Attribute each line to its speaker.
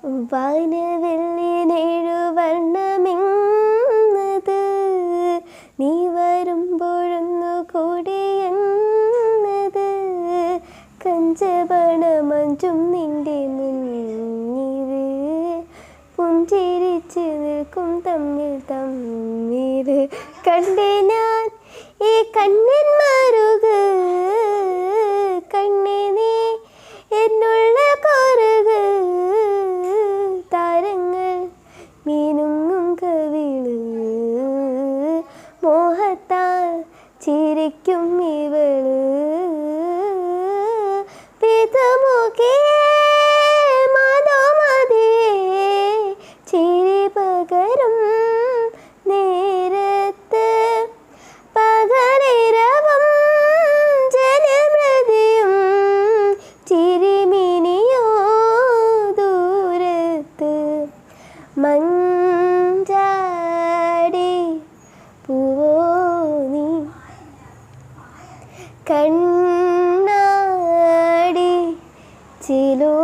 Speaker 1: വാനവെള്ളിനേഴുവർണ്ണമെന്നത് നീ വരുമ്പോഴൊന്നു കൂടിയെന്നത് കഞ്ചപണമഞ്ചും നിന്റെ മുന്നിൽ പുഞ്ചിരിച്ച് നിൽക്കും തമ്മിൽ തമ്മിൽ കണ്ടേ ഞാൻ ഈ കണ്ണന്മാരുക കണ്ണേ നീ എന്നുള്ള കൊറുക താരങ്ങൾ മീനുങ്ങും കവിള് മോഹത്താൽ ചിരിക്കും ഇവള് പിതമുഖിയേ മധുമതിയേ ചിരി പകരും നേരത്ത് പകലിരവും ജനമൃതിയും ചിരിമിനിയോ ദൂരത്ത് മഞ്ചാടി പൂവോ നീ കണ്ണാടി ചിലോ